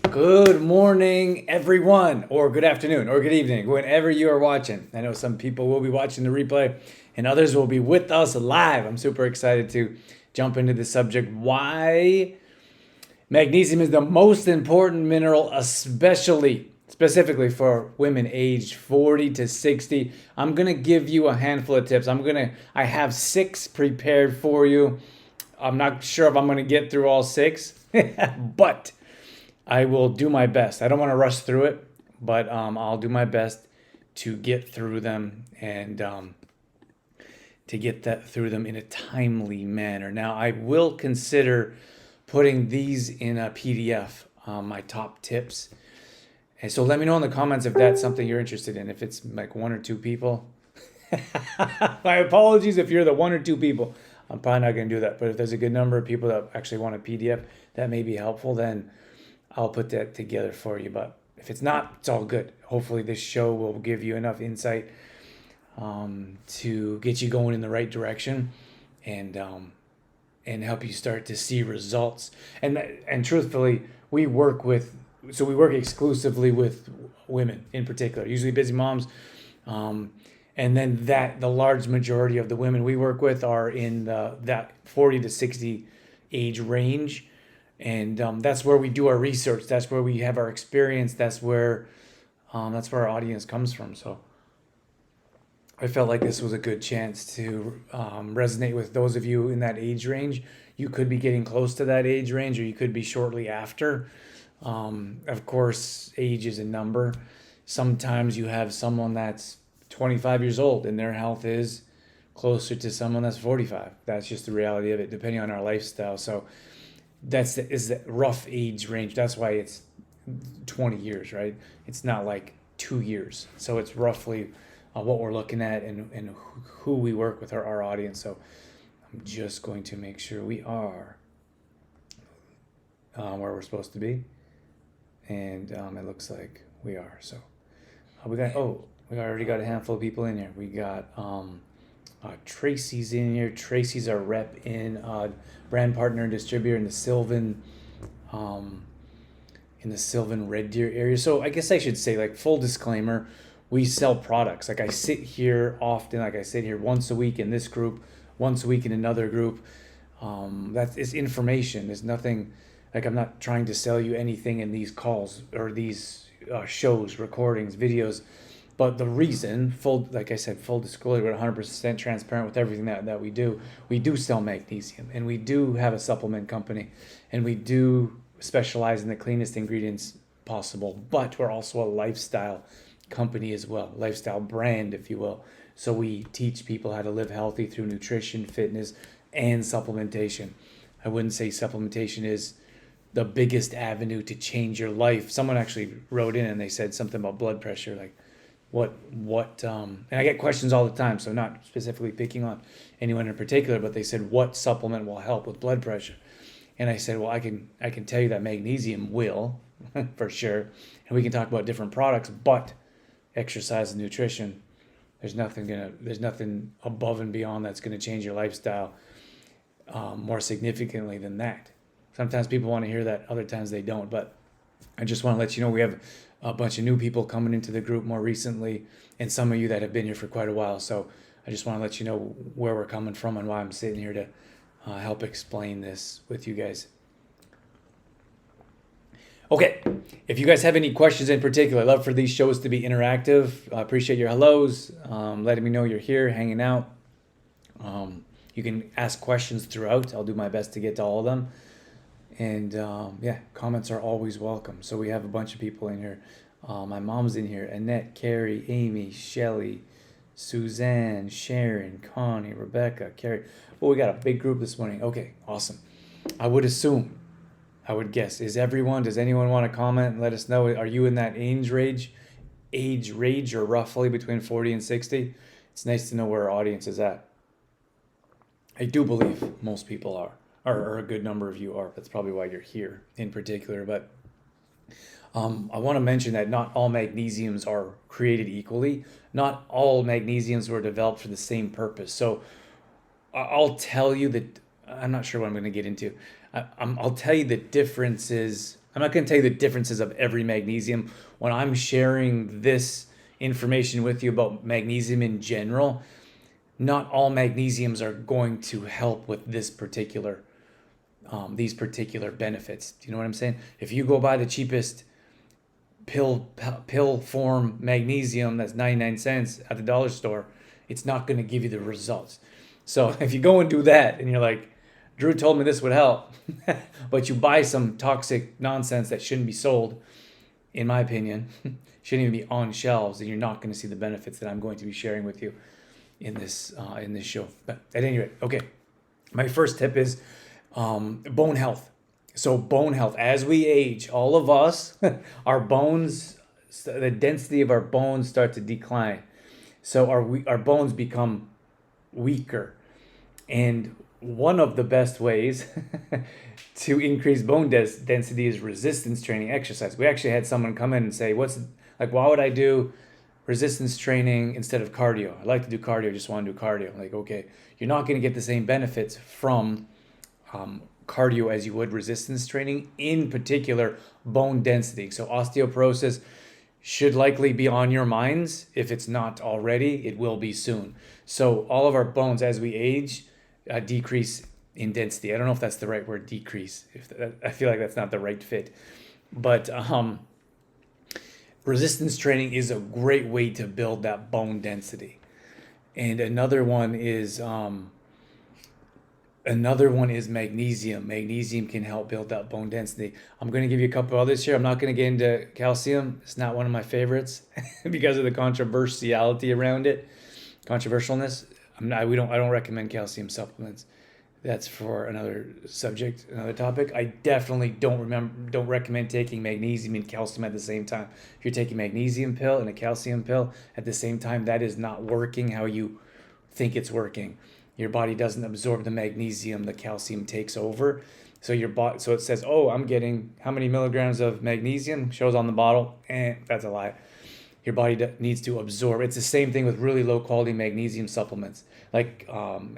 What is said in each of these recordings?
Good morning, everyone, or good afternoon, or good evening, whenever you are watching. I know some people will be watching the replay, and others will be with us live. I'm super excited to jump into the subject why magnesium is the most important mineral, specifically for women aged 40 to 60. I'm going to give you a handful of tips. I have 6 prepared for you. I'm not sure if I'm going to get through all 6, but I will do my best. I don't want to rush through it, but I'll do my best to get through them and to get that through them in a timely manner. Now, I will consider putting these in a PDF, my top tips. And so let me know in the comments if that's something you're interested in. If it's like 1 or 2 people, my apologies if you're the 1 or 2 people. I'm probably not going to do that. But if there's a good number of people that actually want a PDF that may be helpful, then I'll put that together for you. But if it's not, it's all good. Hopefully this show will give you enough insight to get you going in the right direction and help you start to see results. And truthfully, we work exclusively with women in particular, usually busy moms. And then the large majority of the women we work with are in that 40 to 60 age range. And that's where we do our research. That's where we have our experience. That's where our audience comes from. So I felt like this was a good chance to resonate with those of you in that age range. You could be getting close to that age range, or you could be shortly after. Of course, age is a number. Sometimes you have someone that's 25 years old and their health is closer to someone that's 45. That's just the reality of it, depending on our lifestyle. So is the rough age range. That's why it's 20 years, right? It's not like 2 years. So it's roughly what we're looking at and who we work with, our audience. So I'm just going to make sure we are where we're supposed to be. And it looks like we are. So we already got a handful of people in here. We got Tracy's in here. Tracy's our rep in brand partner and distributor in the Sylvan Red Deer area. So I guess I should say, like, full disclaimer, we sell products. Like, I sit here often, like I sit here once a week in this group, once a week in another group. That is information. There's nothing, like, I'm not trying to sell you anything in these calls or these shows, recordings, videos. But the reason, like I said, full disclosure, we're 100% transparent with everything that we do. We do sell magnesium, and we do have a supplement company, and we do specialize in the cleanest ingredients possible. But we're also a lifestyle company as well, lifestyle brand, if you will. So we teach people how to live healthy through nutrition, fitness, and supplementation. I wouldn't say supplementation is the biggest avenue to change your life. Someone actually wrote in and they said something about blood pressure, like, and I get questions all the time, so not specifically picking on anyone in particular, but they said, what supplement will help with blood pressure? And I said, well, I can tell you that magnesium will, for sure. And we can talk about different products, but exercise and nutrition, there's nothing above and beyond that's going to change your lifestyle more significantly than that. Sometimes people want to hear that, other times they don't, but I just want to let you know we have a bunch of new people coming into the group more recently, and some of you that have been here for quite a while. So I just want to let you know where we're coming from and why I'm sitting here to help explain this with you guys. Okay, if you guys have any questions in particular, I'd love for these shows to be interactive. I appreciate your hellos, letting me know you're here, hanging out. You can ask questions throughout. I'll do my best to get to all of them. And comments are always welcome. So we have a bunch of people in here. My mom's in here. Annette, Carrie, Amy, Shelly, Suzanne, Sharon, Connie, Rebecca, Carrie. Well, we got a big group this morning. Okay, awesome. I would guess. Does anyone want to comment and let us know? Are you in that age range or roughly between 40 and 60? It's nice to know where our audience is at. I do believe most people are. Or a good number of you are. That's probably why you're here in particular. But I want to mention that not all magnesiums are created equally. Not all magnesiums were developed for the same purpose. So I'll tell you that I'm not sure what I'm going to get into. I'll tell you the differences I'm not going to tell you the differences of every magnesium. When I'm sharing this information with you about magnesium in general, not all magnesiums are going to help with these particular benefits. Do you know what I'm saying? If you go buy the cheapest pill form magnesium that's 99 cents at the dollar store, it's not going to give you the results. So if you go and do that and you're like, Drew told me this would help, but you buy some toxic nonsense that shouldn't be sold, in my opinion, shouldn't even be on shelves, and you're not going to see the benefits that I'm going to be sharing with you in this show. But at any rate, okay, my first tip is bone health. So bone health, as we age, all of us, our bones, the density of our bones start to decline. So our bones become weaker. And one of the best ways to increase bone density is resistance training exercise. We actually had someone come in and say, why would I do resistance training instead of cardio? I like to do cardio, I just want to do cardio. Like, okay, you're not going to get the same benefits from cardio as you would resistance training, in particular bone density. So osteoporosis should likely be on your minds. If it's not already, it will be soon. So all of our bones as we age decrease in density. I don't know if that's the right word, decrease. I feel like that's not the right fit. But resistance training is a great way to build that bone density. And another one is magnesium. Magnesium can help build that bone density. I'm going to give you a couple others here. I'm not going to get into calcium. It's not one of my favorites because of the controversiality around it. Controversialness. I don't recommend calcium supplements. That's for another subject, another topic. I definitely don't recommend taking magnesium and calcium at the same time. If you're taking magnesium pill and a calcium pill at the same time, that is not working how you think it's working. Your body doesn't absorb the magnesium, the calcium takes over. So so it says, oh, I'm getting how many milligrams of magnesium, shows on the bottle, that's a lie. Your body needs to absorb. It's the same thing with really low quality magnesium supplements, like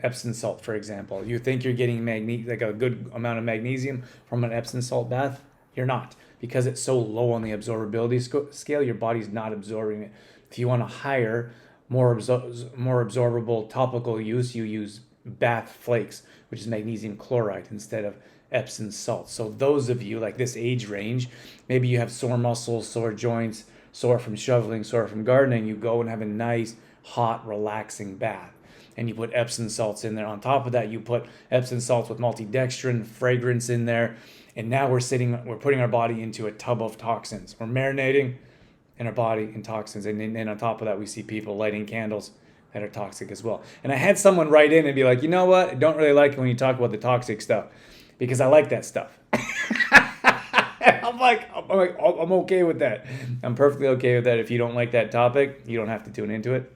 Epsom salt, for example. You think you're getting like a good amount of magnesium from an Epsom salt bath? You're not, because it's so low on the absorbability scale. Your body's not absorbing it. If you want a higher, more absorbable topical use, you use bath flakes, which is magnesium chloride instead of Epsom salt. So those of you like this age range, maybe you have sore muscles, sore joints, sore from shoveling, sore from gardening, you go and have a nice, hot, relaxing bath. And you put Epsom salts in there. On top of that, you put Epsom salts with maltodextrin, fragrance in there. And now we're putting our body into a tub of toxins. We're marinating in our body in toxins. And then on top of that, we see people lighting candles that are toxic as well. And I had someone write in and be like, you know what? I don't really like it when you talk about the toxic stuff, because I like that stuff. I'm okay with that. I'm perfectly okay with that. If you don't like that topic, you don't have to tune into it.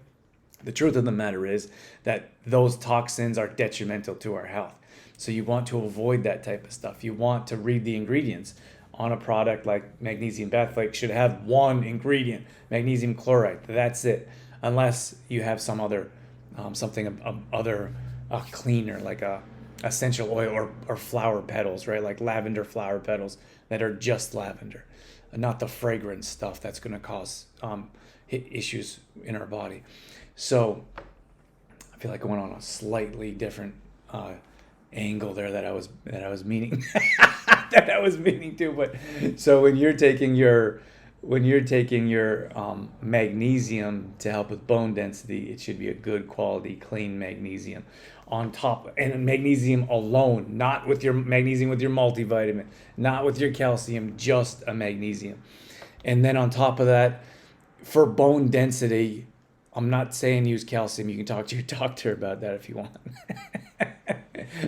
The truth of the matter is that those toxins are detrimental to our health. So you want to avoid that type of stuff. You want to read the ingredients on a product like magnesium bath flake. Should have one ingredient, magnesium chloride. That's it. Unless you have some other, cleaner, like a essential oil or flower petals, right? Like lavender flower petals that are just lavender, and not the fragrance stuff that's going to cause issues in our body. So I feel like I went on a slightly different angle there that I was meaning to. But so when you're taking your magnesium to help with bone density, it should be a good quality, clean magnesium. On top, and magnesium alone, not with your magnesium with your multivitamin, not with your calcium, just a magnesium. And then on top of that, for bone density, I'm not saying use calcium. You can talk to your doctor about that if you want.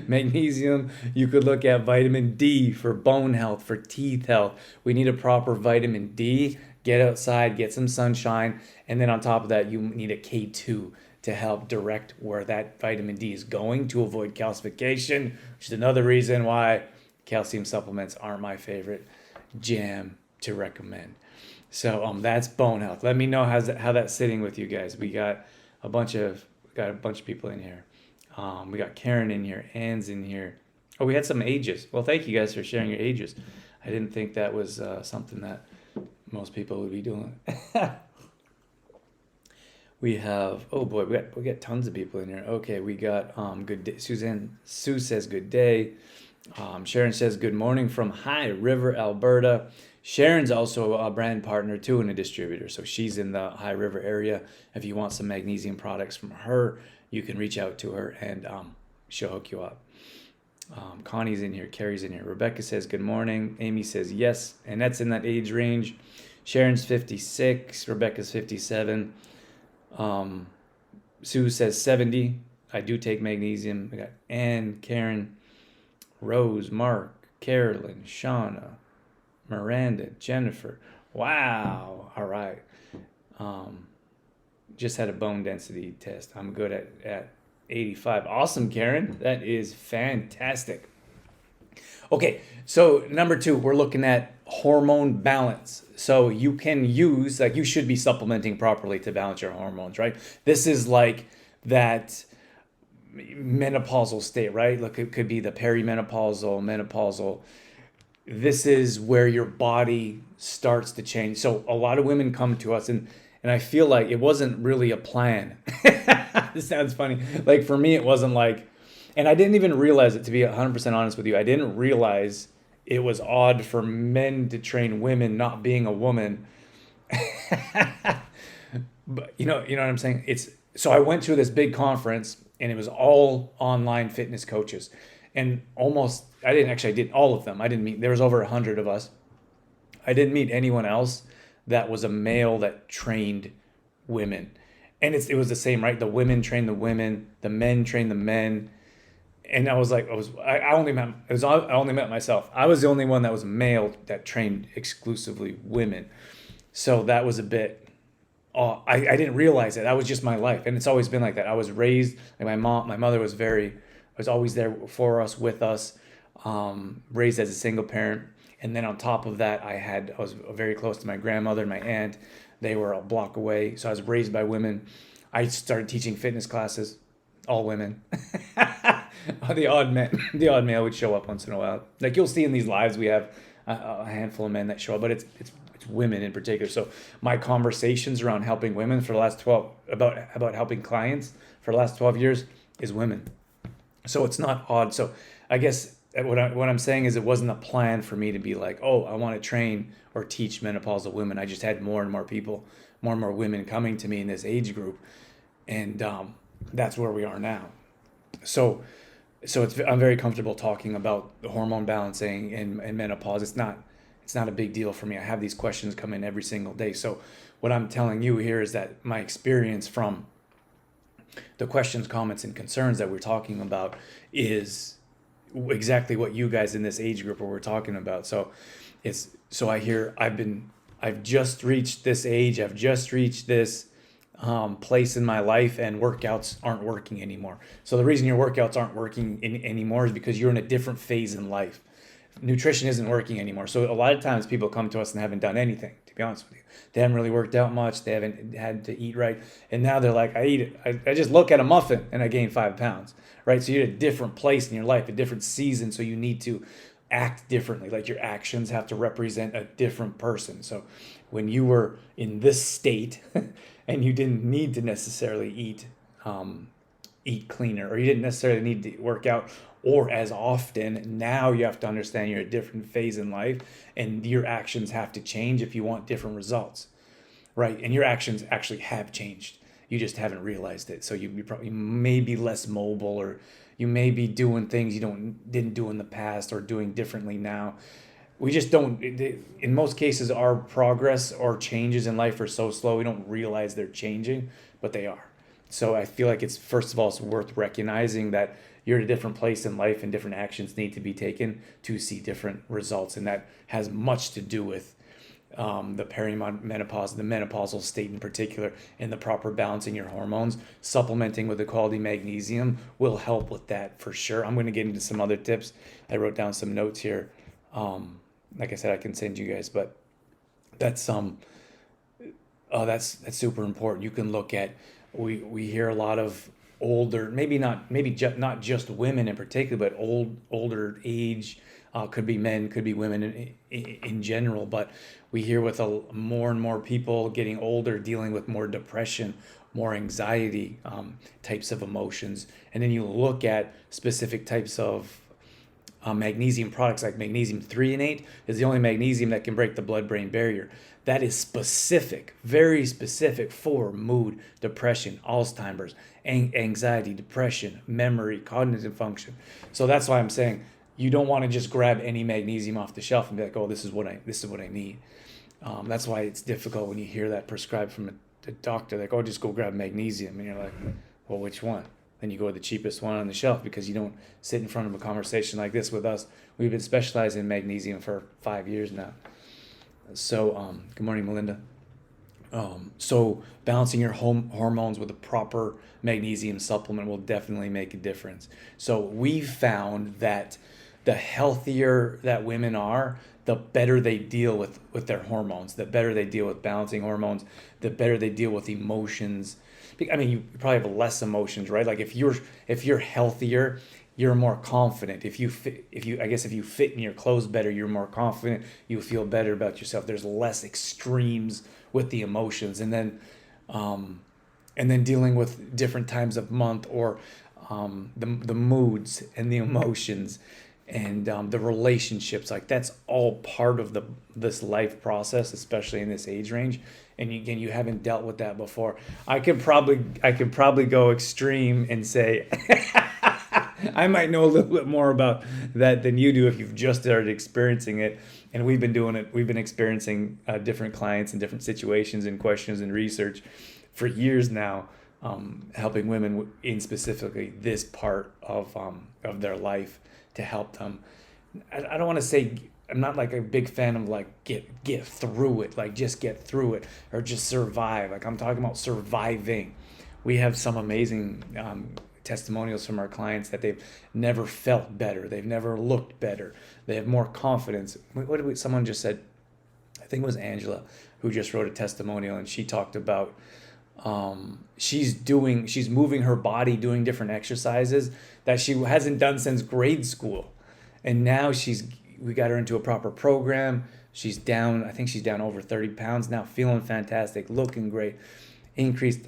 Magnesium, you could look at vitamin D for bone health, for teeth health. We need a proper vitamin D. Get outside, get some sunshine. And then on top of that, you need a K2 to help direct where that vitamin D is going to avoid calcification, which is another reason why calcium supplements aren't my favorite jam to recommend. So that's bone health. Let me know how that's sitting with you guys. We got a bunch of people in here. We got Karen in here, Ann's in here. Oh, we had some ages. Well, thank you guys for sharing your ages. I didn't think that was something that most people would be doing. We have, oh boy, we got tons of people in here. Okay, we got good day. Sue says good day. Sharon says good morning from High River, Alberta. Sharon's also a brand partner too and a distributor, so she's in the High River area. If you want some magnesium products from her, you can reach out to her and she'll hook you up. Connie's in here, Carrie's in here. Rebecca says good morning. Amy says yes, and that's in that age range. Sharon's 56, Rebecca's 57. Sue says 70. I do take magnesium. We got Ann, Karen, Rose, Mark, Carolyn, Shauna, Miranda, Jennifer. Wow. All right. Just had a bone density test. I'm good at 85. Awesome, Karen. That is fantastic. Okay, so number 2, we're looking at hormone balance. So you can use, like, you should be supplementing properly to balance your hormones, right? This is like that menopausal state, right? Look, it could be the perimenopausal, menopausal. This is where your body starts to change. So a lot of women come to us and I feel like it wasn't really a plan. This sounds funny. Like for me, it wasn't like, and I didn't even realize it, to be 100% honest with you. I didn't realize it was odd for men to train women not being a woman. But you know what I'm saying? So I went to this big conference and it was all online fitness coaches. And I did all of them. I didn't meet, there was over 100 of us. I didn't meet anyone else that was a male that trained women. And it was the same, right? The women trained the women, the men trained the men. And I was like, I only met myself. I was the only one that was male that trained exclusively women. So that was a bit, I didn't realize it. That was just my life. And it's always been like that. I was raised, like my mother was always there for us, with us, raised as a single parent. And then on top of that, I was very close to my grandmother and my aunt. They were a block away. So I was raised by women. I started teaching fitness classes, all women. The odd male would show up once in a while. Like you'll see in these lives, we have a handful of men that show up, but it's women in particular. So my conversations around helping women for the last 12, about helping clients for the last 12 years is women. So it's not odd. So I guess what I'm saying is it wasn't a plan for me to be like, oh, I want to train or teach menopausal women. I just had more and more people, more and more women coming to me in this age group. And that's where we are now. So I'm very comfortable talking about the hormone balancing and menopause. It's not a big deal for me. I have these questions come in every single day. So what I'm telling you here is that my experience from the questions, comments, and concerns that we're talking about is exactly what you guys in this age group were talking about. So I've just reached this age. I've just reached this place in my life, and workouts aren't working anymore. So the reason your workouts aren't working anymore is because you're in a different phase in life. Nutrition isn't working anymore. So a lot of times people come to us and haven't done anything, to be honest with you. They haven't really worked out much. They haven't had to eat right. And now they're like, I just look at a muffin and I gain 5 pounds, right? So you're at a different place in your life, a different season. So you need to act differently. Like your actions have to represent a different person. So when you were in this state and you didn't need to necessarily eat cleaner, or you didn't necessarily need to work out or as often, now you have to understand you're at a different phase in life and your actions have to change if you want different results, right? And your actions actually have changed. You just haven't realized it. So you may be less mobile, or you may be doing things you didn't do in the past or doing differently now. We just don't, in most cases, our progress or changes in life are so slow, we don't realize they're changing, but they are. So I feel like first of all, it's worth recognizing that you're at a different place in life and different actions need to be taken to see different results. And that has much to do with the perimenopause, the menopausal state in particular, and the proper balancing your hormones. Supplementing with the quality magnesium will help with that for sure. I'm going to get into some other tips. I wrote down some notes here. Like I said, I can send you guys, but that's super important. You can look at, we hear a lot of older, not just women in particular, but older age, Could be men, could be women in general, but we hear with more and more people getting older dealing with more depression, more anxiety, types of emotions. And then you look at specific types of magnesium products, like magnesium threonate is the only magnesium that can break the blood-brain barrier. That is specific, very specific for mood, depression, Alzheimer's, anxiety, depression, memory, cognitive function. So that's why I'm saying you don't want to just grab any magnesium off the shelf and be like, oh, this is what I need. That's why it's difficult when you hear that prescribed from a doctor, like, oh, just go grab magnesium, and you're like, well, which one? Then you go to the cheapest one on the shelf, because you don't sit in front of a conversation like this with us. We've been specializing in magnesium for 5 years now. So, good morning, Melinda. So balancing your hormones with a proper magnesium supplement will definitely make a difference. So we've found that the healthier that women are, the better they deal with their hormones, the better they deal with balancing hormones, the better they deal with emotions. I mean, you probably have less emotions, right? Like if you're healthier, you're more confident. If you fit in your clothes better, you're more confident. You feel better about yourself. There's less extremes with the emotions, and then dealing with different times of month, or the moods and the emotions, and the relationships. Like that's all part of this life process, especially in this age range. And again, you haven't dealt with that before. I could probably go extreme and say I might know a little bit more about that than you do if you've just started experiencing it. And we've been doing it. We've been experiencing different clients in different situations and questions and research for years now, helping women in specifically this part of their life to help them. I don't want to say, I'm not like a big fan of like get through it, like just get through it or just survive. Like I'm talking about surviving. We have some amazing testimonials from our clients that they've never felt better, they've never looked better, they have more confidence. Someone just said, I think it was Angela, who just wrote a testimonial, and she talked about she's moving her body, doing different exercises that she hasn't done since grade school, and now we got her into a proper program. I think she's down over 30 pounds now, feeling fantastic, looking great, increased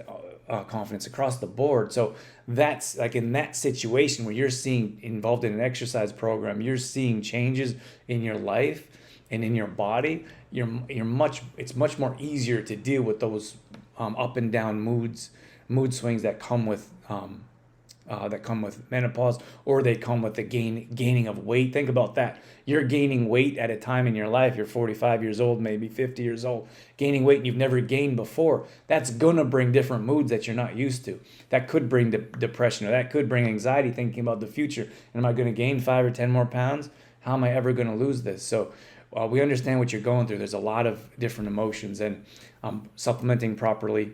confidence across the board. So that's like in that situation where you're seeing involved in an exercise program, you're seeing changes in your life and in your body. It's much more easier to deal with those up and down mood swings that come with menopause, or they come with the gaining of weight. Think about that. You're gaining weight at a time in your life. You're 45 years old, maybe 50 years old, gaining weight, and you've never gained before. That's gonna bring different moods that you're not used to. That could bring depression, or that could bring anxiety, thinking about the future. Am I gonna gain 5 or 10 more pounds? How am I ever gonna lose this? So we understand what you're going through. There's a lot of different emotions, and supplementing properly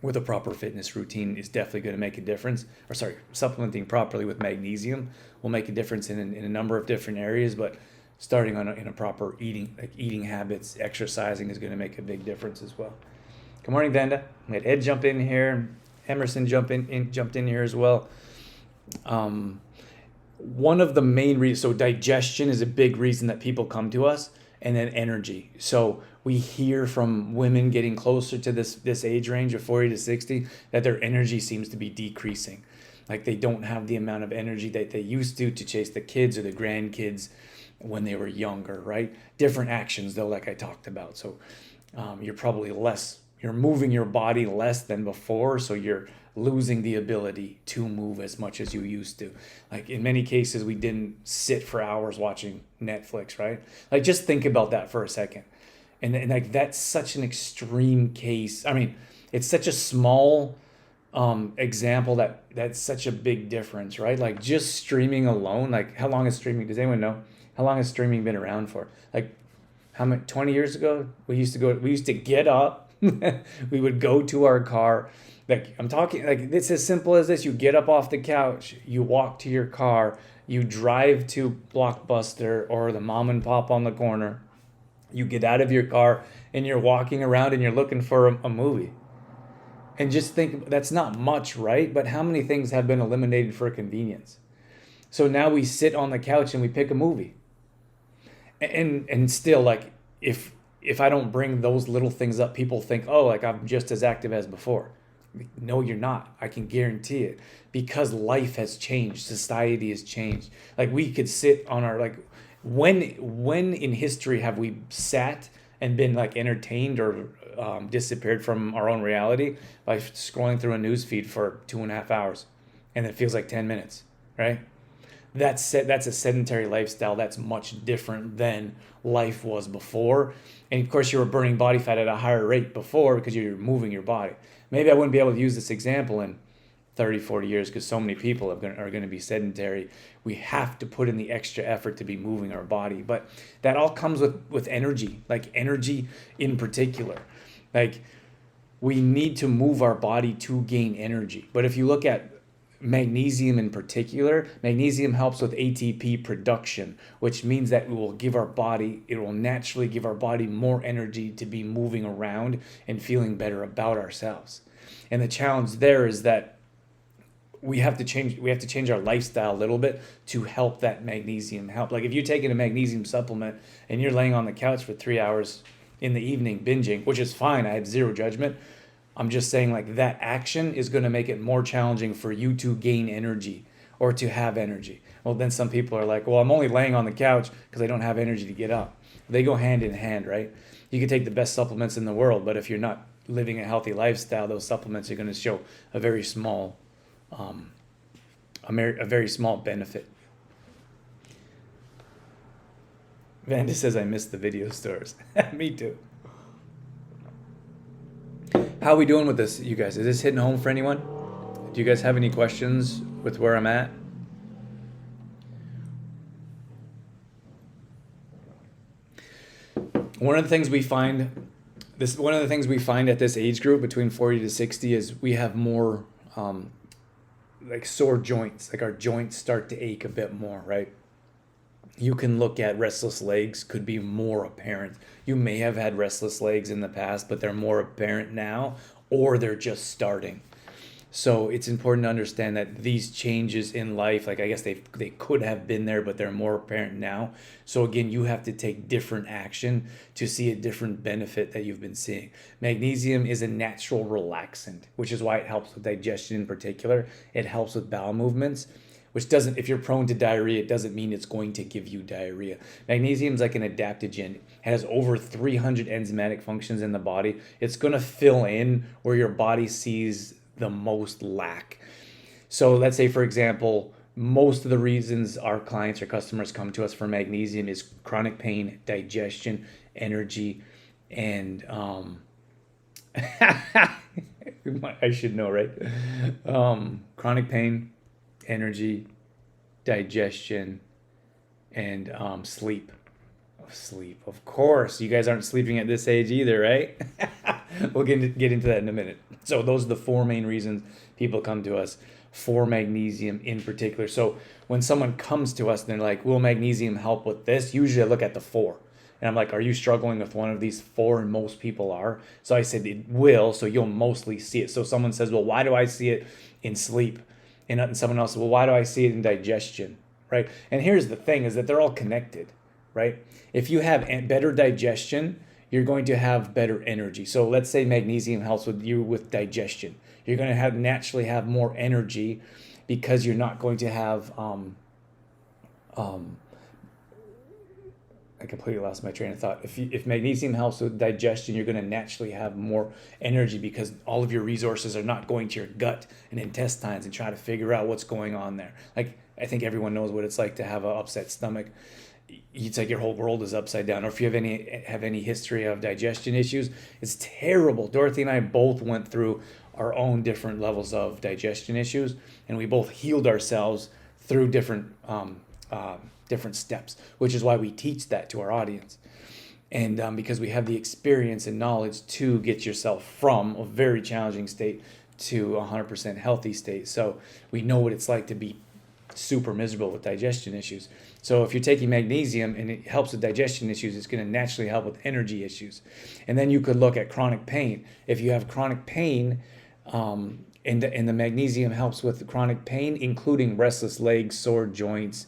with a proper fitness routine is definitely going to make a difference. Supplementing properly with magnesium will make a difference in a number of different areas, but starting in a proper eating habits, exercising is going to make a big difference as well. Good morning, Vanda. We had Ed jump in here. Emerson jumped in here as well. One of the main reasons, so digestion is a big reason that people come to us, and then energy. So we hear from women getting closer to this age range of 40 to 60 that their energy seems to be decreasing. Like they don't have the amount of energy that they used to chase the kids or the grandkids when they were younger, right? Different actions though, like I talked about. So you're moving your body less than before, so you're losing the ability to move as much as you used to. Like in many cases, we didn't sit for hours watching Netflix, right? Like just think about that for a second. And like that's such an extreme case. I mean, it's such a small example that's such a big difference, right? Like just streaming alone. Like how long is streaming? Does anyone know how long has streaming been around for? Like how many 20 years ago? We used to get up. We would go to our car. Like I'm talking, like it's as simple as this. You get up off the couch, you walk to your car, you drive to Blockbuster or the mom and pop on the corner. You get out of your car and you're walking around and you're looking for a movie. And just think, that's not much, right? But how many things have been eliminated for convenience? So now we sit on the couch and we pick a movie. And still, like, if I don't bring those little things up, people think, oh, like I'm just as active as before. No, you're not. I can guarantee it, because life has changed, society has changed. Like, we could sit on our, like, when in history have we sat and been like entertained or disappeared from our own reality by scrolling through a news feed for 2.5 hours, and it feels like 10 minutes, right? That's a sedentary lifestyle. That's much different than life was before. And of course, you were burning body fat at a higher rate before because you're moving your body. Maybe I wouldn't be able to use this example in 30, 40 years because so many people are going to be sedentary. We have to put in the extra effort to be moving our body. But that all comes with energy, like energy in particular. Like, we need to move our body to gain energy. But if you look at magnesium in particular, magnesium helps with ATP production, which means that it will naturally give our body more energy to be moving around and feeling better about ourselves. And the challenge there is that we have to change our lifestyle a little bit to help that magnesium help. Like, if you're taking a magnesium supplement and you're laying on the couch for 3 hours in the evening binging, which is fine, I have zero judgment. I'm just saying, like, that action is going to make it more challenging for you to gain energy or to have energy. Well, then some people are like, well, I'm only laying on the couch because I don't have energy to get up. They go hand in hand, right? You can take the best supplements in the world, but if you're not living a healthy lifestyle, those supplements are going to show a very small, a very small benefit. Vanda says, I missed the video stores. Me too. How are we doing with this, you guys? Is this hitting home for anyone? Do you guys have any questions with where I'm at? One of the things we find at this age group between 40 to 60 is we have more like sore joints. Like, our joints start to ache a bit more, right? You can look at restless legs, could be more apparent. You may have had restless legs in the past, but they're more apparent now, or they're just starting. So it's important to understand that these changes in life, like, I guess they could have been there, but they're more apparent now. So again, you have to take different action to see a different benefit that you've been seeing. Magnesium is a natural relaxant, which is why it helps with digestion in particular. It helps with bowel movements, which doesn't, if you're prone to diarrhea, it doesn't mean it's going to give you diarrhea. Magnesium is like an adaptogen. It has over 300 enzymatic functions in the body. It's going to fill in where your body sees the most lack. So let's say, for example, most of the reasons our clients or customers come to us for magnesium is chronic pain, digestion, energy, and I should know, right? Chronic pain, energy, digestion, and sleep. Sleep, of course. You guys aren't sleeping at this age either, right? We'll get into that in a minute. So those are the four main reasons people come to us for magnesium in particular. So when someone comes to us and they're like, will magnesium help with this? Usually I look at the four. And I'm like, are you struggling with one of these four? And most people are. So I said it will, so you'll mostly see it. So someone says, well, why do I see it in sleep? And someone else, well, why do I see it in digestion, right? And here's the thing, is that they're all connected, right? If you have better digestion, you're going to have better energy. So let's say magnesium helps with digestion. You're going to naturally have more energy because you're not going to have I completely lost my train of thought. If magnesium helps with digestion, you're going to naturally have more energy because all of your resources are not going to your gut and intestines and try to figure out what's going on there. Like, I think everyone knows what it's like to have an upset stomach. It's like your whole world is upside down. Or if you have any history of digestion issues, it's terrible. Dorothy and I both went through our own different levels of digestion issues, and we both healed ourselves through different steps, which is why we teach that to our audience. And because we have the experience and knowledge to get yourself from a very challenging state to a 100% healthy state. So we know what it's like to be super miserable with digestion issues. So if you're taking magnesium and it helps with digestion issues, it's going to naturally help with energy issues. And then you could look at chronic pain. If you have chronic pain, and the magnesium helps with the chronic pain, including restless legs, sore joints,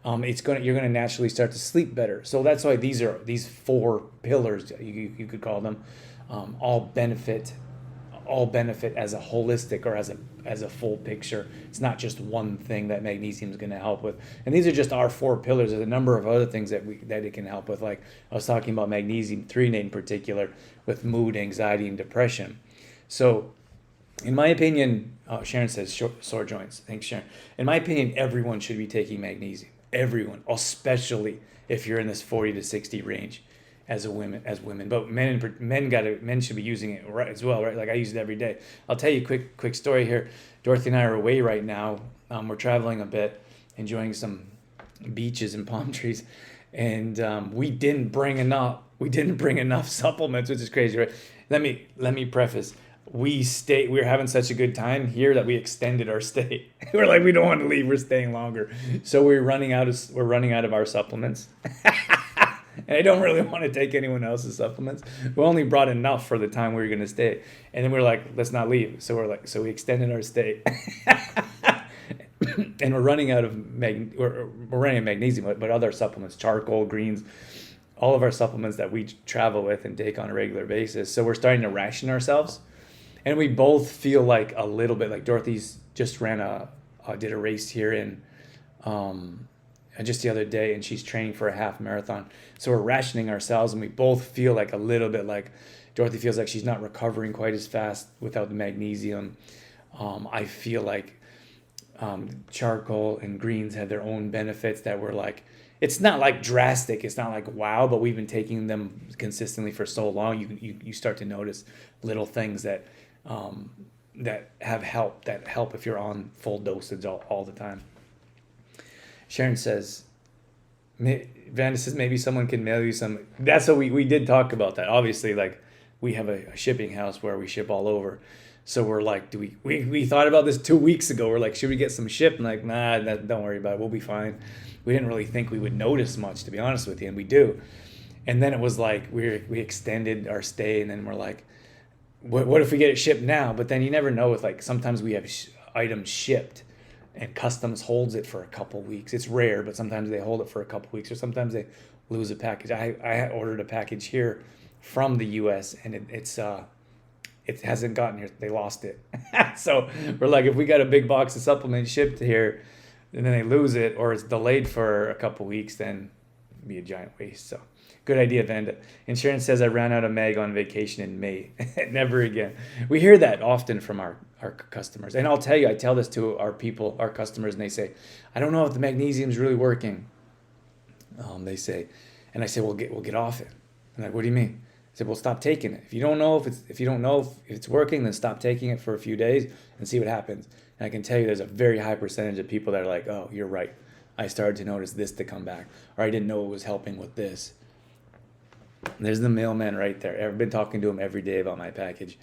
you're gonna naturally start to sleep better. So that's why these four pillars, you could call them, all benefit as a holistic, or as a full picture. It's not just one thing that magnesium is going to help with. And these are just our four pillars. There's a number of other things that it can help with. Like I was talking about magnesium threonate in particular with mood, anxiety, and depression. So in my opinion, Sharon says sore joints. Thanks, Sharon. In my opinion, everyone should be taking magnesium. Everyone, especially if you're in this 40 to 60 range. As women, but men should be using it right as well, right? Like I use it every day. I'll tell you a quick story here. Dorothy and I are away right now. We're traveling a bit, enjoying some beaches and palm trees, and we didn't bring enough supplements, which is crazy, right? Let me preface. We were having such a good time here that we extended our stay. We're like, we don't want to leave. We're staying longer, so we're running out of our supplements. And I don't really want to take anyone else's supplements. We only brought enough for the time we were going to stay. And then we were like, let's not leave. So we extended our stay. And we're running out of we're running out of magnesium, but other supplements, charcoal, greens, all of our supplements that we travel with and take on a regular basis. So we're starting to ration ourselves. And we both feel like a little bit like Dorothy's just did a race here in just the other day, and she's training for a half marathon. So we're rationing ourselves, and we both feel like a little bit like Dorothy feels like she's not recovering quite as fast without the magnesium. I feel like charcoal and greens had their own benefits that were like, it's not like drastic, it's not like wow, but we've been taking them consistently for so long. You start to notice little things that help if you're on full dosage all the time. Sharon says, Vanda says, maybe someone can mail you some. That's what we did talk about that. Obviously, like we have a shipping house where we ship all over. So we're like, we thought about this 2 weeks ago. We're like, should we get some shipped? And like, nah, don't worry about it. We'll be fine. We didn't really think we would notice much, to be honest with you. And we do. And then it was like, we extended our stay, and then we're like, what if we get it shipped now? But then you never know with like, sometimes we have items shipped and customs holds it for a couple weeks. It's rare, but sometimes they hold it for a couple weeks, or sometimes they lose a package. I ordered a package here from the U.S. and it hasn't gotten here. They lost it. So we're like, if we got a big box of supplements shipped here and then they lose it, or it's delayed for a couple weeks, then it'd be a giant waste. So good idea, Vanda. Insurance says I ran out of mag on vacation in May. Never again. We hear that often from our customers. And I'll tell you, I tell this to our customers, and they say, I don't know if the magnesium is really working. They say, and I say, we'll get off it. I'm like, what do you mean? I said, well, stop taking it. If you don't know if it's working, then stop taking it for a few days and see what happens. And I can tell you there's a very high percentage of people that are like, oh, you're right. I started to notice this to come back, or I didn't know it was helping with this. There's the mailman right there. I've been talking to him every day about my package.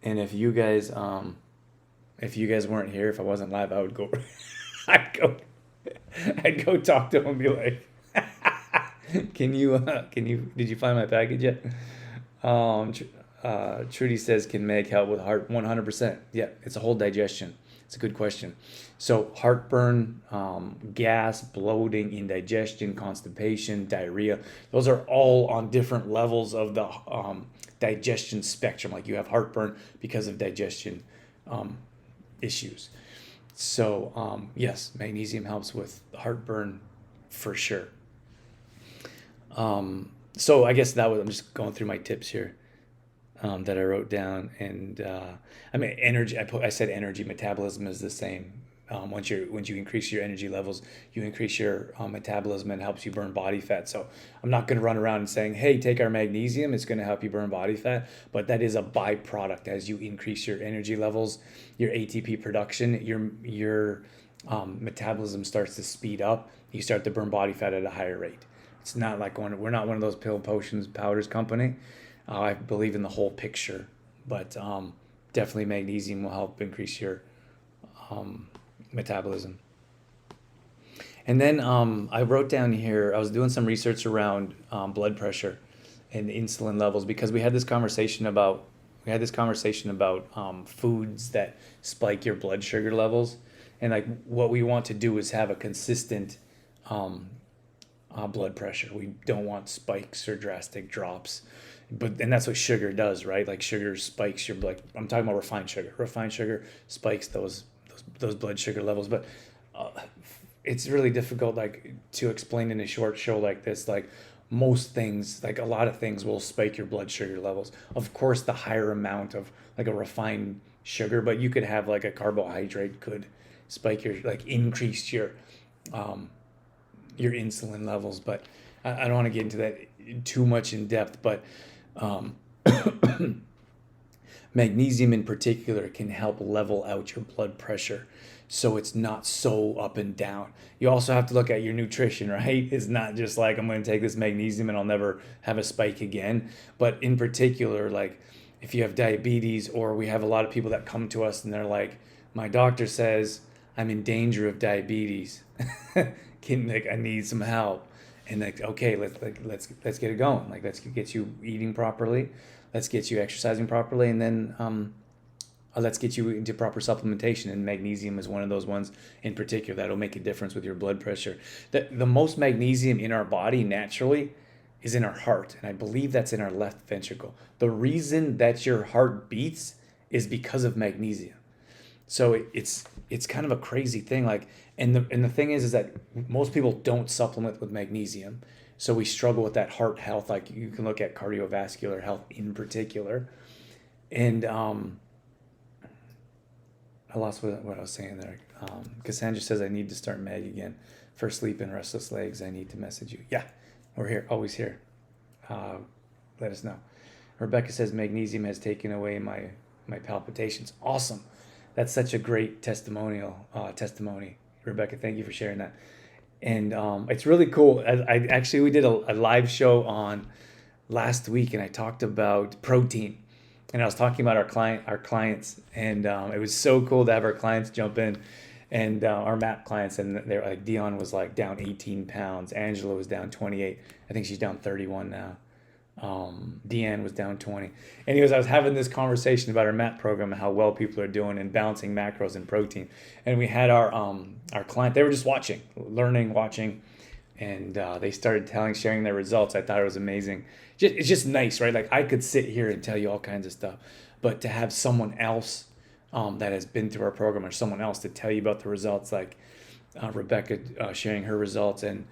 And if you guys weren't here, if I wasn't live, I would go, I'd go talk to him and be like, did you find my package yet? Trudy says, can Meg help with heart? 100%. Yeah, it's a whole digestion. It's a good question. So heartburn, gas, bloating, indigestion, constipation, diarrhea, those are all on different levels of the digestion spectrum. Like you have heartburn because of digestion issues. So yes, magnesium helps with heartburn for sure. So I guess I'm just going through my tips here that I wrote down. And energy, I said energy, metabolism is the same. Once you increase your energy levels, you increase your metabolism, and helps you burn body fat. So I'm not going to run around and saying, hey, take our magnesium, it's going to help you burn body fat. But that is a byproduct. As you increase your energy levels, your ATP production, your metabolism starts to speed up. You start to burn body fat at a higher rate. It's not like we're not one of those pill, potions, powders company. I believe in the whole picture, but definitely magnesium will help increase your metabolism. And then I wrote down here, I was doing some research around blood pressure and insulin levels, because we had this conversation about foods that spike your blood sugar levels. And like what we want to do is have a consistent blood pressure. We don't want spikes or drastic drops. And that's what sugar does, right? Like sugar spikes your blood. I'm talking about refined sugar. Refined sugar spikes those blood sugar levels. But uh, it's really difficult, like, to explain in a short show like this. Like, most things, like a lot of things, will spike your blood sugar levels. Of course, the higher amount of like a refined sugar, but you could have like a carbohydrate could spike your, like, increase um, your insulin levels. But I don't want to get into that too much in depth. But um, magnesium in particular can help level out your blood pressure so it's not so up and down. You also have to look at your nutrition, right? It's not just like, I'm going to take this magnesium and I'll never have a spike again. But in particular, like, if you have diabetes, or we have a lot of people that come to us and they're like, my doctor says I'm in danger of diabetes. I need some help. And like, okay, let's get it going. Like, let's get you eating properly, let's get you exercising properly, and then let's get you into proper supplementation. And magnesium is one of those ones in particular that'll make a difference with your blood pressure. The most magnesium in our body naturally is in our heart, and I believe that's in our left ventricle. The reason that your heart beats is because of magnesium. So it's kind of a crazy thing. Like, and the thing is that most people don't supplement with magnesium, so we struggle with that heart health. Like, you can look at cardiovascular health in particular. And I lost what I was saying there. Cassandra says, I need to start Mag again for sleep and restless legs. I need to message you. Yeah, we're here, always here. Let us know. Rebecca says, magnesium has taken away my palpitations. Awesome. That's such a great testimony. Rebecca, thank you for sharing that. And it's really cool. We did a live show on last week, and I talked about protein, and I was talking about our clients, and it was so cool to have our clients jump in, and our MAP clients, and they're like, Dion was like down 18 pounds, Angela was down 28, I think she's down 31 now. Deanne was down 20. Anyways, I was having this conversation about our MAP program and how well people are doing and balancing macros and protein. And we had our client, they were just watching, learning, watching, and they started sharing their results. I thought it was amazing. It's just nice, right? Like, I could sit here and tell you all kinds of stuff, but to have someone else that has been through our program, or someone else to tell you about the results, like Rebecca sharing her results, and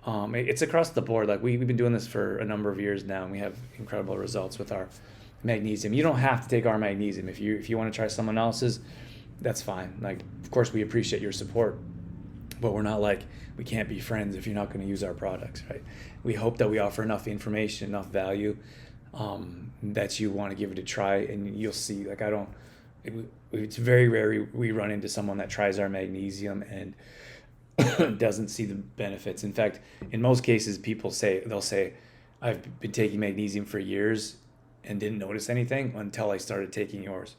it's across the board. Like, we've been doing this for a number of years now, and we have incredible results with our magnesium. You don't have to take our magnesium. If you want to try someone else's, that's fine. Like, of course, we appreciate your support, but we're not like, we can't be friends if you're not going to use our products, right? We hope that we offer enough information, enough value, that you want to give it a try, and you'll see. Like, it's very rare we run into someone that tries our magnesium and doesn't see the benefits. In fact, in most cases, they'll say, I've been taking magnesium for years and didn't notice anything until I started taking yours.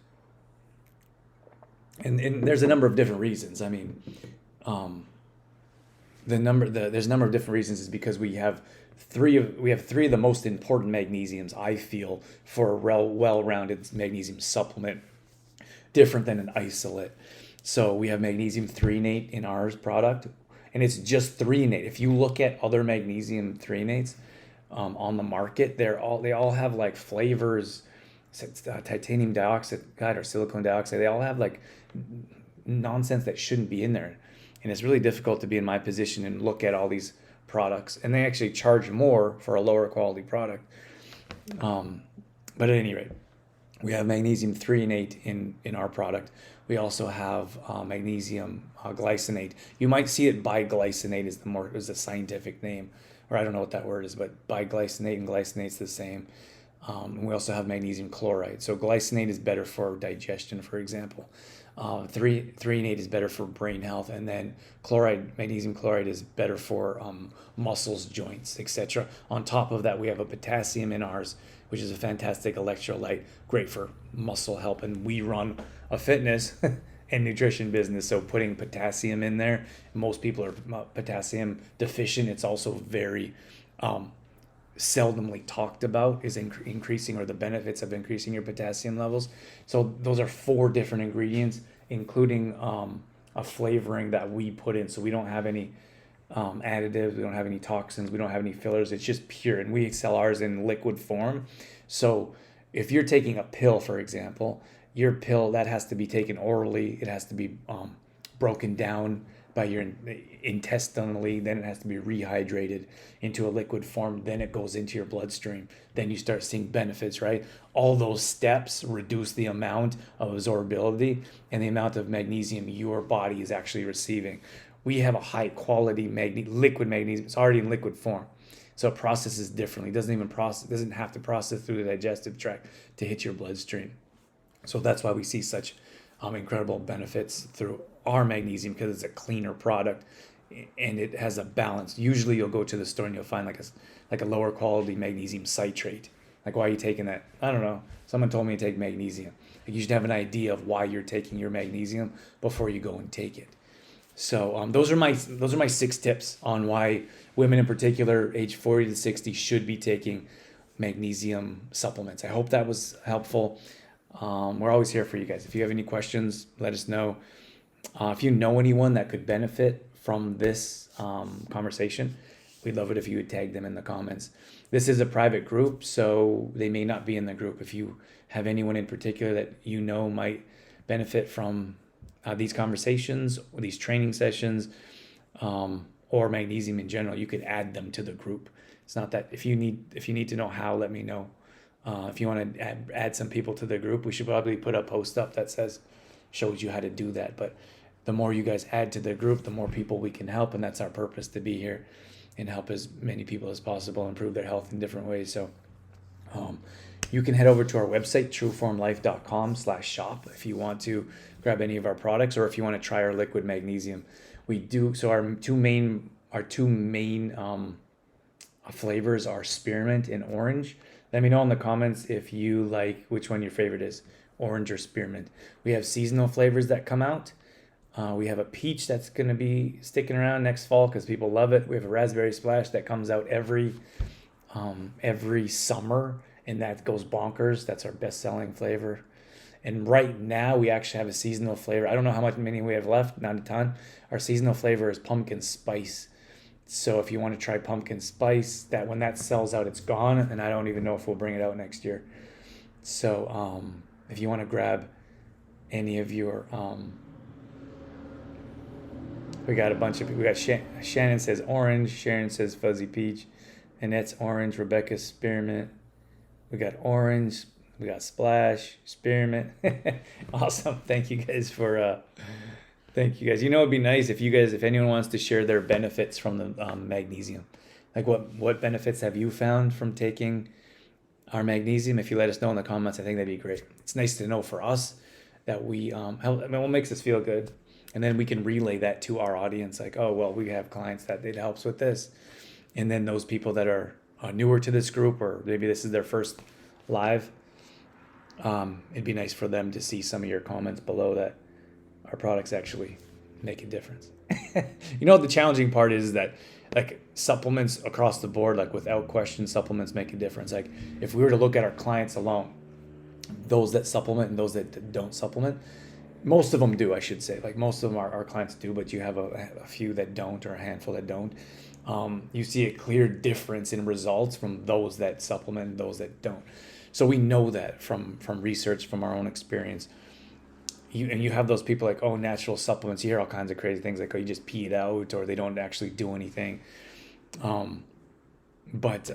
And there's a number of different reasons. I mean, there's a number of different reasons. Is because we have three of the most important magnesiums, I feel, for a well-rounded magnesium supplement, different than an isolate. So we have magnesium threonate in our product, and it's just threonate. If you look at other magnesium threonates on the market, they all have like flavors, titanium dioxide or silicone dioxide. They all have like nonsense that shouldn't be in there, and it's really difficult to be in my position and look at all these products, and they actually charge more for a lower quality product. But at any rate, we have magnesium threonate in our product. We also have magnesium glycinate. You might see it biglycinate is the scientific name, or I don't know what that word is, but biglycinate and glycinate's the same. And we also have magnesium chloride. So glycinate is better for digestion, for example. Threonate is better for brain health, and then magnesium chloride is better for muscles, joints, etc. On top of that, we have a potassium in ours, which is a fantastic electrolyte, great for muscle health. And we run a fitness and nutrition business, so putting potassium in there, most people are potassium deficient. It's also very seldomly talked about, is increasing, or the benefits of increasing your potassium levels. So those are 4 different ingredients, including a flavoring that we put in. So we don't have any additives. We don't have any toxins. We don't have any fillers. It's just pure, and we sell ours in liquid form. So if you're taking a pill, for example, your pill that has to be taken orally. It has to be broken down by your intestinally. Then it has to be rehydrated into a liquid form. Then it goes into your bloodstream. Then you start seeing benefits, right? All those steps reduce the amount of absorbability and the amount of magnesium your body is actually receiving. We have a high quality liquid magnesium. It's already in liquid form. So it processes differently. It doesn't have to process through the digestive tract to hit your bloodstream. So that's why we see such incredible benefits through our magnesium, because it's a cleaner product and it has a balance. Usually you'll go to the store and you'll find like a lower quality magnesium citrate. Like, why are you taking that? I don't know. Someone told me to take magnesium. Like, you should have an idea of why you're taking your magnesium before you go and take it. So those are my 6 tips on why women in particular, age 40 to 60, should be taking magnesium supplements. I hope that was helpful. We're always here for you guys. If you have any questions, let us know. If you know anyone that could benefit from this conversation, we'd love it if you would tag them in the comments. This is a private group, so they may not be in the group. If you have anyone in particular that you know might benefit from these conversations or these training sessions, or magnesium in general, you could add them to the group. It's not that if you need to know how, let me know. If you want to add some people to the group, we should probably put a post up that shows you how to do that. But the more you guys add to the group, the more people we can help, and that's our purpose, to be here and help as many people as possible improve their health in different ways. So you can head over to our website, trueformlife.com/shop, if you want to grab any of our products, or if you want to try our liquid magnesium. We do. So our two main flavors are spearmint and orange. Let me know in the comments if you like which one your favorite is, orange or spearmint. We have seasonal flavors that come out. We have a peach that's going to be sticking around next fall because people love it. We have a raspberry splash that comes out every summer, and that goes bonkers. That's our best-selling flavor. And right now we actually have a seasonal flavor. I don't know many we have left, not a ton. Our seasonal flavor is pumpkin spice. So if you want to try pumpkin spice, that when that sells out, it's gone, and I don't even know if we'll bring it out next year. So if you want to grab any of your we got a bunch of people. We got Shannon says orange, Sharon says fuzzy peach, Annette's orange, Rebecca's spearmint. We got orange, we got splash, spearmint. Awesome. Thank you guys. You know, it'd be nice if anyone wants to share their benefits from the magnesium. Like, what benefits have you found from taking our magnesium? If you let us know in the comments, I think that'd be great. It's nice to know for us that we what makes us feel good. And then we can relay that to our audience, like, oh, well, we have clients that it helps with this. And then those people that are newer to this group, or maybe this is their first live, it'd be nice for them to see some of your comments below that our products actually make a difference. You know, the challenging part is that, like, supplements across the board, like, without question, supplements make a difference. Like, if we were to look at our clients alone, those that supplement and those that don't supplement, most of them do, I should say. Like, most of them our clients do, but you have a few that don't, or a handful that don't. You see a clear difference in results from those that supplement and those that don't. So we know that from research, from our own experience. You have those people like, oh, natural supplements. You hear all kinds of crazy things like, oh, you just pee it out, or they don't actually do anything. But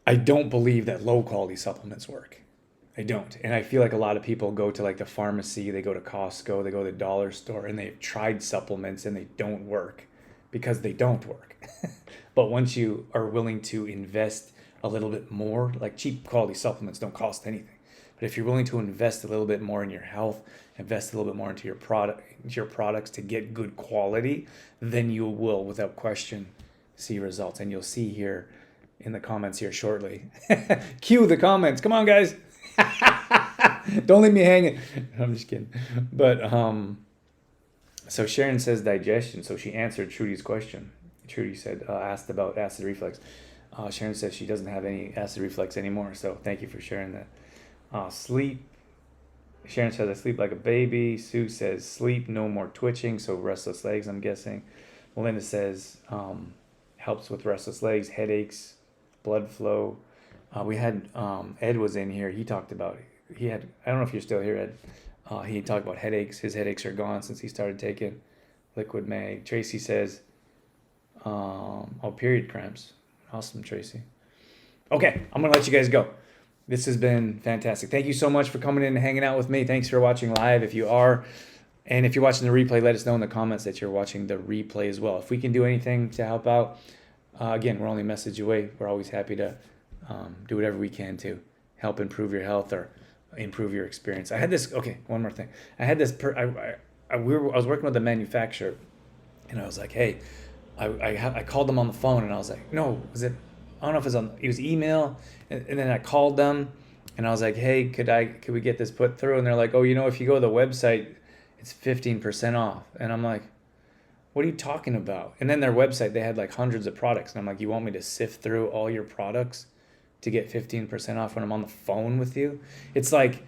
I don't believe that low quality supplements work. I don't. And I feel like a lot of people go to, like, the pharmacy, they go to Costco, they go to the dollar store, and they've tried supplements and they don't work because they don't work. But once you are willing to invest a little bit more, like, cheap quality supplements don't cost anything. But if you're willing to invest a little bit more in your health, invest a little bit more into your products to get good quality, then you will, without question, see results. And you'll see here in the comments here shortly. Cue the comments. Come on, guys. Don't leave me hanging. I'm just kidding. But so Sharon says digestion. So she answered Trudy's question. Trudy said, asked about acid reflux. Sharon says she doesn't have any acid reflux anymore. So thank you for sharing that. Sleep. Sharon says, I sleep like a baby. Sue says, sleep, no more twitching, so restless legs, I'm guessing. Melinda says, helps with restless legs, headaches, blood flow. We had Ed was in here. He talked about he had. I don't know if you're still here, Ed. He talked about headaches. His headaches are gone since he started taking Liquid Mag. Tracy says, period cramps. Awesome, Tracy. Okay, I'm gonna let you guys go. This has been fantastic. Thank you so much for coming in and hanging out with me. Thanks for watching live. If you are, and if you're watching the replay, let us know in the comments that you're watching the replay as well. If we can do anything to help out, again, we're only a message away. We're always happy to do whatever we can to help improve your health or improve your experience. I had this. Okay, one more thing. I had this. I was working with a manufacturer, and I was like, hey, I called them on the phone, and I was like, no, was it? I don't know if it was email, and then I called them, and I was like, hey, could we get this put through? And they're like, oh, if you go to the website, it's 15% off. And I'm like, what are you talking about? And then their website, they had like hundreds of products, and I'm like, you want me to sift through all your products to get 15% off when I'm on the phone with you? It's like,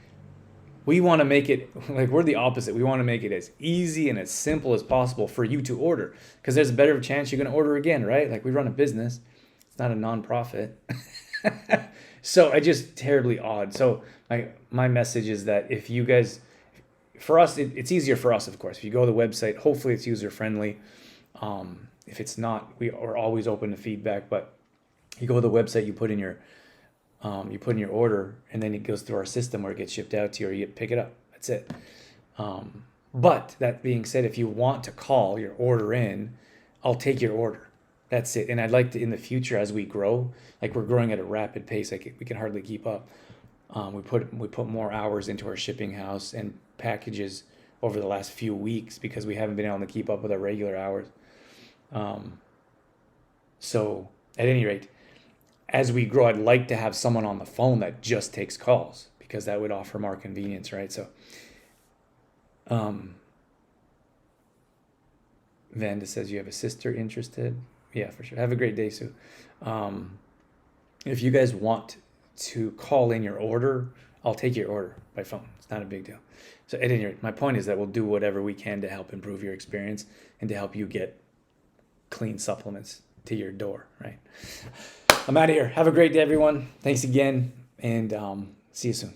we want to make it, like, we're the opposite. We want to make it as easy and as simple as possible for you to order, because there's a better chance you're going to order again, right? Like, we run a business. It's not a nonprofit. So I just terribly odd. So my message is that if you guys, for us, it's easier for us, of course. If you go to the website, hopefully it's user friendly. If it's not, we are always open to feedback. But you go to the website, you put in your order, and then it goes through our system where it gets shipped out to you, or you pick it up. That's it. But that being said, if you want to call your order in, I'll take your order. That's it. And I'd like to, in the future, as we grow, like, we're growing at a rapid pace, like we can hardly keep up. We put more hours into our shipping house and packages over the last few weeks because we haven't been able to keep up with our regular hours. So at any rate, as we grow, I'd like to have someone on the phone that just takes calls, because that would offer more convenience, right? So, Vanda says you have a sister interested. Yeah, for sure. Have a great day, Sue. If you guys want to call in your order, I'll take your order by phone. It's not a big deal. So at any rate, my point is that we'll do whatever we can to help improve your experience and to help you get clean supplements to your door, right? I'm out of here. Have a great day, everyone. Thanks again, and see you soon.